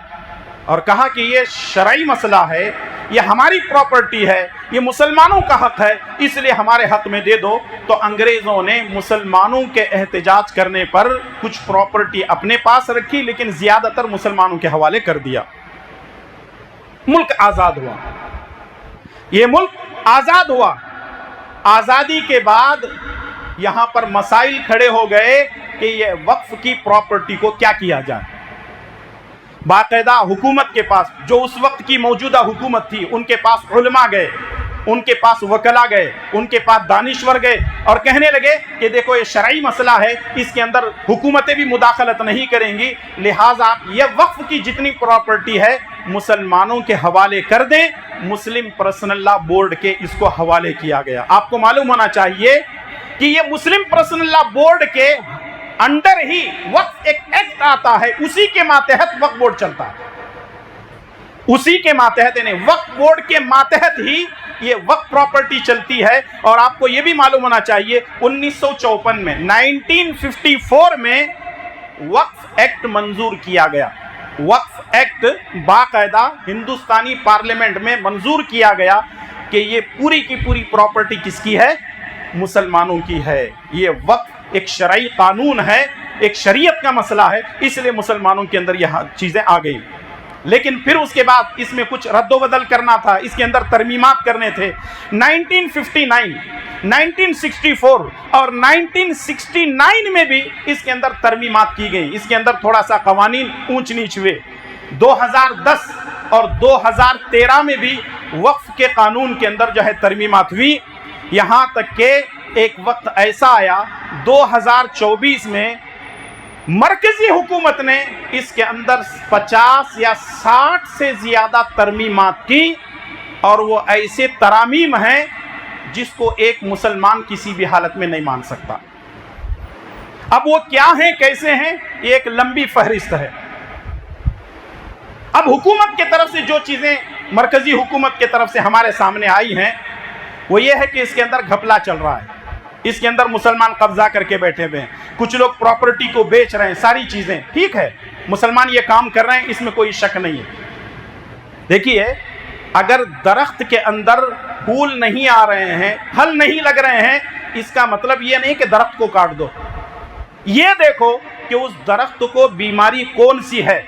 اور کہا کہ یہ شرعی مسئلہ ہے، یہ ہماری پراپرٹی ہے، یہ مسلمانوں کا حق ہے، اس لیے ہمارے حق میں دے دو۔ تو انگریزوں نے مسلمانوں کے احتجاج کرنے پر کچھ پراپرٹی اپنے پاس رکھی لیکن زیادہ تر مسلمانوں کے حوالے کر دیا۔ ملک آزاد ہوا، یہ ملک آزاد ہوا۔ آزادی کے بعد یہاں پر مسائل کھڑے ہو گئے کہ یہ وقف کی پراپرٹی کو کیا کیا جائے۔ باقاعدہ حکومت کے پاس، جو اس وقت کی موجودہ حکومت تھی، ان کے پاس علماء گئے، ان کے پاس وکلا گئے، ان کے پاس دانشور گئے اور کہنے لگے کہ دیکھو یہ شرعی مسئلہ ہے، اس کے اندر حکومتیں بھی مداخلت نہیں کریں گی، لہٰذا یہ وقف کی جتنی پراپرٹی ہے مسلمانوں کے حوالے کر دیں۔ مسلم پرسنل لا بورڈ کے اس کو حوالے کیا گیا۔ آپ کو معلوم ہونا چاہیے کہ یہ مسلم پرسنل لا بورڈ کے انڈر ہی وقف ایک ایکٹ آتا ہے، اسی کے ماتحت وقف بورڈ چلتا ہے، اسی کے ماتحت، یعنی وقف بورڈ کے ماتحت ہی یہ وقف پراپرٹی چلتی ہے۔ اور آپ کو یہ بھی معلوم ہونا چاہیے 1954 میں 1954 میں وقف ایکٹ منظور کیا گیا، وقف ایکٹ باقاعدہ ہندوستانی پارلیمنٹ میں منظور کیا گیا کہ یہ پوری کی پوری پراپرٹی کس کی ہے؟ مسلمانوں کی ہے۔ یہ وقف ایک شرعی قانون ہے، ایک شریعت کا مسئلہ ہے، اس لیے مسلمانوں کے اندر یہ چیزیں آ گئی۔ لیکن پھر اس کے بعد اس میں کچھ رد و بدل کرنا تھا، اس کے اندر ترمیمات کرنے تھے۔ 1959 1964 اور 1969 میں بھی اس کے اندر ترمیمات کی گئی، اس کے اندر تھوڑا سا قوانین اونچ نیچ ہوئے۔ 2010 اور 2013 میں بھی وقف کے قانون کے اندر جو ہے ترمیمات ہوئی، یہاں تک کہ ایک وقت ایسا آیا 2024 میں مرکزی حکومت نے اس کے اندر 50 یا 60 سے زیادہ ترمیمات کی، اور وہ ایسے ترامیم ہیں جس کو ایک مسلمان کسی بھی حالت میں نہیں مان سکتا۔ اب وہ کیا ہیں، کیسے ہیں، یہ ایک لمبی فہرست ہے۔ اب حکومت کی طرف سے جو چیزیں مرکزی حکومت کی طرف سے ہمارے سامنے آئی ہیں وہ یہ ہے کہ اس کے اندر گھپلا چل رہا ہے، اس کے اندر مسلمان قبضہ کر کے بیٹھے ہوئے ہیں، کچھ لوگ پراپرٹی کو بیچ رہے ہیں، ساری چیزیں ٹھیک ہے، مسلمان یہ کام کر رہے ہیں، اس میں کوئی شک نہیں ہے۔ دیکھیے، اگر درخت کے اندر پھول نہیں آ رہے ہیں، پھل نہیں لگ رہے ہیں، اس کا مطلب یہ نہیں کہ درخت کو کاٹ دو۔ یہ دیکھو کہ اس درخت کو بیماری کون سی ہے،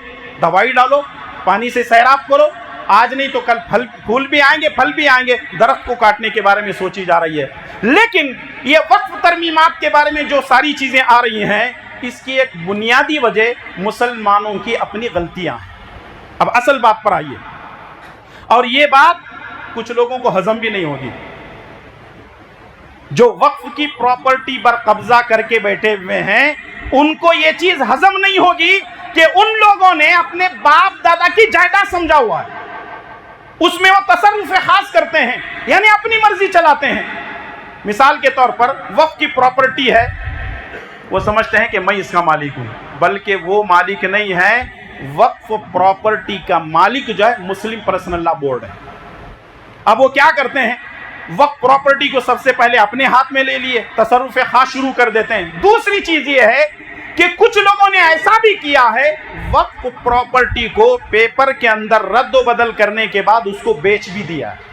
دوائی ڈالو، پانی سے سیراب کرو، آج نہیں تو کل پھول بھی آئیں گے، پھل بھی آئیں گے۔ درخت کو کاٹنے کے بارے میں سوچی جا رہی ہے، لیکن یہ وقف ترمیمات کے بارے میں جو ساری چیزیں آ رہی ہیں، اس کی ایک بنیادی وجہ مسلمانوں کی اپنی غلطیاں ہیں۔ اب اصل بات پر آئیے، اور یہ بات کچھ لوگوں کو ہضم بھی نہیں ہوگی، جو وقف کی پراپرٹی پر قبضہ کر کے بیٹھے ہوئے ہیں، ان کو یہ چیز ہضم نہیں ہوگی کہ ان لوگوں نے اپنے باپ دادا کی جائیداد سمجھا ہوا ہے، اس میں وہ تصرف خاص کرتے ہیں، یعنی اپنی مرضی چلاتے ہیں۔ مثال کے طور پر وقف کی پراپرٹی ہے، وہ سمجھتے ہیں کہ میں اس کا مالک ہوں، بلکہ وہ مالک نہیں ہے، وقف پراپرٹی کا مالک جو ہے مسلم پرسنل لا بورڈ ہے۔ اب وہ کیا کرتے ہیں، وقف پراپرٹی کو سب سے پہلے اپنے ہاتھ میں لے لیے، تصرف خاص شروع کر دیتے ہیں۔ دوسری چیز یہ ہے کہ کچھ لوگوں نے ایسا بھی کیا ہے، وقف پراپرٹی کو پیپر کے اندر رد و بدل کرنے کے بعد اس کو بیچ بھی دیا ہے۔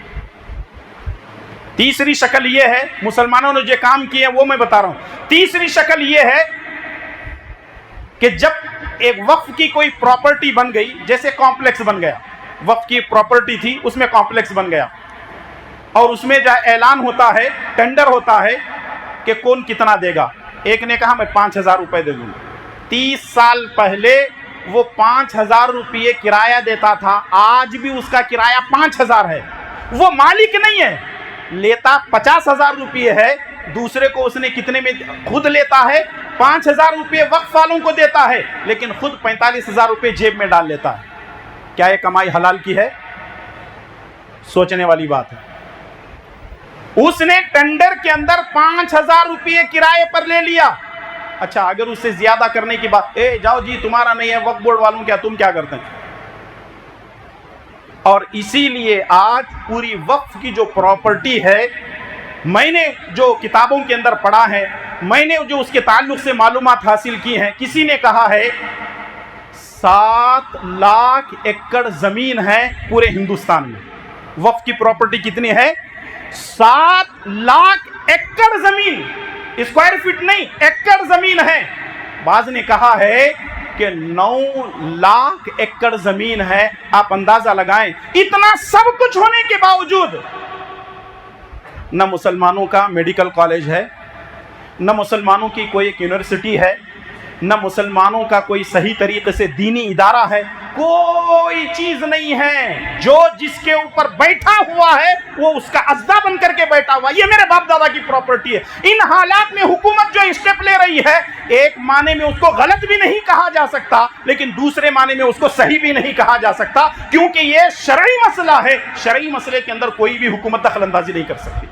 تیسری شکل یہ ہے، مسلمانوں نے جو کام کیے وہ میں بتا رہا ہوں۔ تیسری شکل یہ ہے کہ جب ایک وقف کی کوئی پراپرٹی بن گئی، جیسے کمپلیکس بن گیا، وقف کی پراپرٹی تھی اس میں کمپلیکس بن گیا، اور اس میں جو اعلان ہوتا ہے، ٹینڈر ہوتا ہے کہ کون کتنا دے گا۔ ایک نے کہا میں 5,000 روپے دے دوں گا۔ 30 سال پہلے وہ 5,000 روپے کرایہ دیتا تھا، آج بھی اس کا کرایہ 5,000 ہے۔ وہ مالک نہیں ہے، لیتا 50,000 روپے ہے، دوسرے کو اس نے کتنے میں خود لیتا ہے 5,000 روپے وقف والوں کو دیتا ہے، لیکن خود 45,000 روپے جیب میں ڈال لیتا ہے۔ کیا یہ کمائی حلال کی ہے؟ سوچنے والی بات ہے۔ اس نے ٹینڈر کے اندر 5,000 روپے کرائے پر لے لیا۔ اچھا اگر اس سے زیادہ کرنے کی بات، جاؤ جی تمہارا نہیں ہے، وقف بورڈ والوں کیا تم کیا کرتے ہیں؟ اور اسی لیے آج پوری وقف کی جو پراپرٹی ہے، میں نے جو کتابوں کے اندر پڑھا ہے، میں نے جو اس کے تعلق سے معلومات حاصل کی ہیں، کسی نے کہا ہے 7 لاکھ ایکڑ زمین ہے پورے ہندوستان میں۔ وقف کی پراپرٹی کتنی ہے؟ 7 لاکھ ایکڑ زمین، اسکوائر فٹ نہیں، ایکڑ زمین ہے۔ بعض نے کہا ہے کہ 9 لاکھ ایکڑ زمین ہے۔ آپ اندازہ لگائیں، اتنا سب کچھ ہونے کے باوجود نہ مسلمانوں کا میڈیکل کالج ہے، نہ مسلمانوں کی کوئی ایک یونیورسٹی ہے، نہ مسلمانوں کا کوئی صحیح طریقے سے دینی ادارہ ہے، کوئی چیز نہیں ہے۔ جو جس کے اوپر بیٹھا ہوا ہے وہ اس کا اژدھا بن کر کے بیٹھا ہوا، یہ میرے باپ دادا کی پراپرٹی ہے۔ ان حالات میں حکومت جو اسٹیپ لے رہی ہے، ایک معنی میں اس کو غلط بھی نہیں کہا جا سکتا، لیکن دوسرے معنی میں اس کو صحیح بھی نہیں کہا جا سکتا، کیونکہ یہ شرعی مسئلہ ہے۔ شرعی مسئلے کے اندر کوئی بھی حکومت دخل اندازی نہیں کر سکتی۔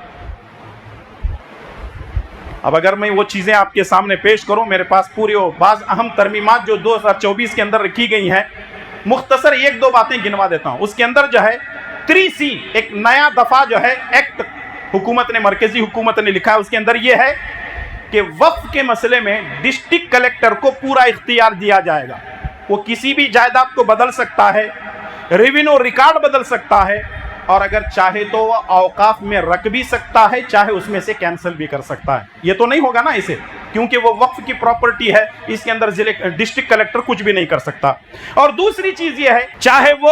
اب اگر میں وہ چیزیں آپ کے سامنے پیش کروں، میرے پاس پوری بعض اہم ترمیمات جو 2024 کے اندر رکھی گئی ہیں، مختصر 1-2 باتیں گنوا دیتا ہوں۔ اس کے اندر جو ہے 3C ایک نیا دفعہ جو ہے ایکٹ حکومت نے، مرکزی حکومت نے لکھا ہے، اس کے اندر یہ ہے کہ وقف کے مسئلے میں ڈسٹرکٹ کلیکٹر کو پورا اختیار دیا جائے گا۔ وہ کسی بھی جائیداد کو بدل سکتا ہے، ریونیو ریکارڈ بدل سکتا ہے، اور اگر چاہے تو وہ اوقاف میں رکھ بھی سکتا ہے، چاہے اس میں سے کینسل بھی کر سکتا ہے۔ یہ تو نہیں ہوگا نا اسے، کیونکہ وہ وقف کی پراپرٹی ہے، اس کے اندر ڈسٹرکٹ کلیکٹر کچھ بھی نہیں کر سکتا۔ اور دوسری چیز یہ ہے، چاہے وہ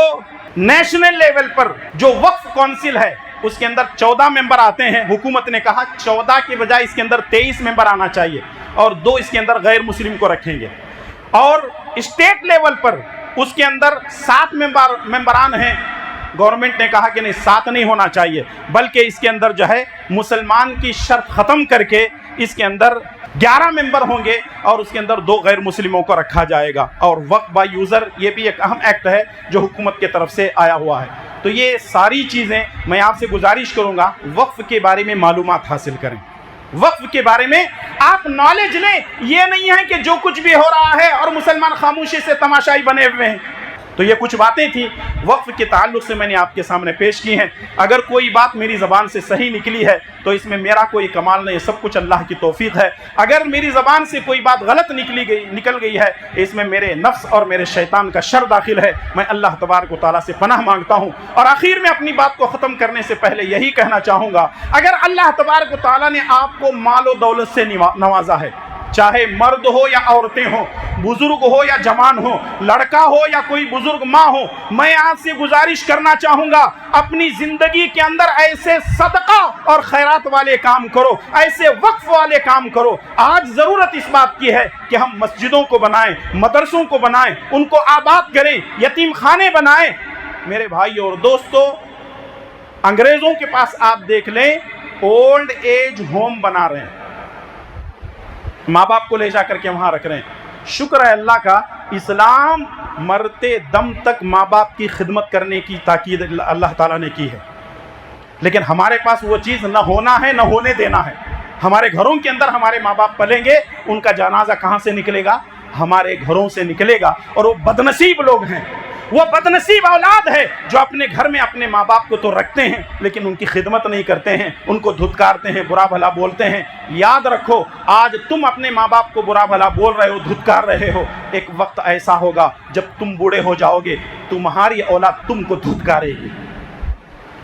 نیشنل لیول پر جو وقف کونسل ہے، اس کے اندر 14 ممبر آتے ہیں، حکومت نے کہا 14 کے بجائے اس کے اندر 23 ممبر آنا چاہیے، اور 2 اس کے اندر غیر مسلم کو رکھیں گے۔ اور اسٹیٹ لیول پر اس کے اندر 7 ممبران ہیں۔ گورنمنٹ نے کہا کہ نہیں، 7 نہیں ہونا چاہیے، بلکہ اس کے اندر جو ہے مسلمان کی شرط ختم کر کے اس کے اندر 11 ممبر ہوں گے، اور اس کے اندر 2 غیر مسلموں کو رکھا جائے گا۔ اور وقف بائی یوزر، یہ بھی ایک اہم ایکٹ ہے جو حکومت کی طرف سے آیا ہوا ہے۔ تو یہ ساری چیزیں میں آپ سے گزارش کروں گا، وقف کے بارے میں معلومات حاصل کریں، وقف کے بارے میں آپ نالج لیں۔ یہ نہیں ہے کہ جو کچھ بھی ہو رہا ہے اور مسلمان خاموشی سے تماشائی بنے ہوئے ہیں۔ تو یہ کچھ باتیں تھیں وقف کے تعلق سے میں نے آپ کے سامنے پیش کی ہیں۔ اگر کوئی بات میری زبان سے صحیح نکلی ہے تو اس میں میرا کوئی کمال نہیں، سب کچھ اللہ کی توفیق ہے۔ اگر میری زبان سے کوئی بات غلط نکل گئی ہے، اس میں میرے نفس اور میرے شیطان کا شر داخل ہے۔ میں اللہ تبارک و تعالیٰ سے پناہ مانگتا ہوں۔ اور آخر میں اپنی بات کو ختم کرنے سے پہلے یہی کہنا چاہوں گا، اگر اللہ تبارک و تعالیٰ نے آپ کو مال و دولت سے نوازا ہے، چاہے مرد ہو یا عورتیں ہوں، بزرگ ہو یا جوان ہو، لڑکا ہو یا کوئی بزرگ ماں ہو، میں آپ سے گزارش کرنا چاہوں گا، اپنی زندگی کے اندر ایسے صدقہ اور خیرات والے کام کرو، ایسے وقف والے کام کرو۔ آج ضرورت اس بات کی ہے کہ ہم مسجدوں کو بنائیں، مدرسوں کو بنائیں، ان کو آباد کریں، یتیم خانے بنائیں۔ میرے بھائی اور دوستو، انگریزوں کے پاس آپ دیکھ لیں، اولڈ ایج ہوم بنا رہے ہیں، ماں باپ کو لے جا کر کے وہاں رکھ رہے ہیں۔ شکر ہے اللہ کا، اسلام مرتے دم تک ماں باپ کی خدمت کرنے کی تاکید اللہ تعالیٰ نے کی ہے، لیکن ہمارے پاس وہ چیز نہ ہونا ہے نہ ہونے دینا ہے۔ ہمارے گھروں کے اندر ہمارے ماں باپ پلیں گے، ان کا جنازہ کہاں سے نکلے گا؟ ہمارے گھروں سے نکلے گا۔ اور وہ بدنصیب لوگ ہیں، وہ بدنصیب اولاد ہے جو اپنے گھر میں اپنے ماں باپ کو تو رکھتے ہیں لیکن ان کی خدمت نہیں کرتے ہیں، ان کو دھتکارتے ہیں، برا بھلا بولتے ہیں۔ یاد رکھو آج تم اپنے ماں باپ کو برا بھلا بول رہے ہو، دھتکار رہے ہو، ایک وقت ایسا ہوگا جب تم بوڑھے ہو جاؤ گے، تمہاری اولاد تم کو دھتکارے گی،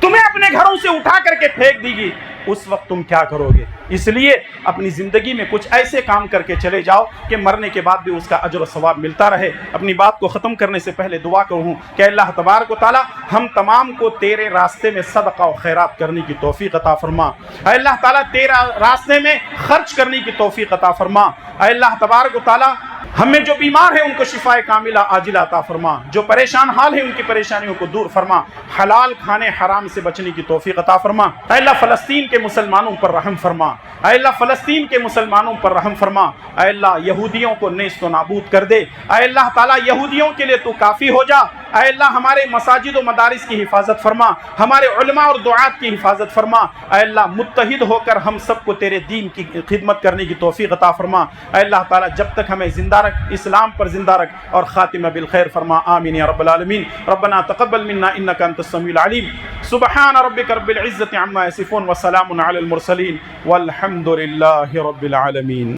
تمہیں اپنے گھروں سے اٹھا کر کے پھینک دی گی، اس وقت تم کیا کرو گے؟ اس لیے اپنی زندگی میں کچھ ایسے کام کر کے چلے جاؤ کہ مرنے کے بعد بھی اس کا اجر و ثواب ملتا رہے۔ اپنی بات کو ختم کرنے سے پہلے دعا کروں کہ اللہ تبارک و تعالی ہم تمام کو تیرے راستے میں صدقہ و خیرات کرنے کی توفیق عطا فرما۔ اے اللہ تعالیٰ تیرا راستے میں خرچ کرنے کی توفیق عطا فرما۔ اے اللہ تبارک و تعالیٰ ہم میں جو بیمار ہیں ان کو شفائے کاملہ عاجلہ عطا فرما، جو پریشان حال ہیں ان کی پریشانیوں کو دور فرما، حلال کھانے حرام سے بچنے کی توفیق عطا فرما۔ اے اللہ فلسطین کے مسلمانوں پر رحم فرما، اے اللہ فلسطین کے مسلمانوں پر رحم فرما، اے اللہ یہودیوں کو نیست و نابود کر دے، اے اللہ تعالیٰ یہودیوں کے لیے تو کافی ہو جا، اے اللہ ہمارے مساجد و مدارس کی حفاظت فرما، ہمارے علماء اور دعات کی حفاظت فرما، اے اللہ متحد ہو کر ہم سب کو تیرے دین کی خدمت کرنے کی توفیق عطا فرما۔ اے اللہ تعالیٰ جب تک ہمیں زندہ رکھ، اسلام پر زندہ رکھ اور خاتمہ بالخیر فرما، آمین یا رب العالمین۔ ربنا تقبل منا انک انت السمیع العلیم، سبحان ربک رب العزة عما یصفون وسلام علی المرسلین والحمد للہ رب العالمین۔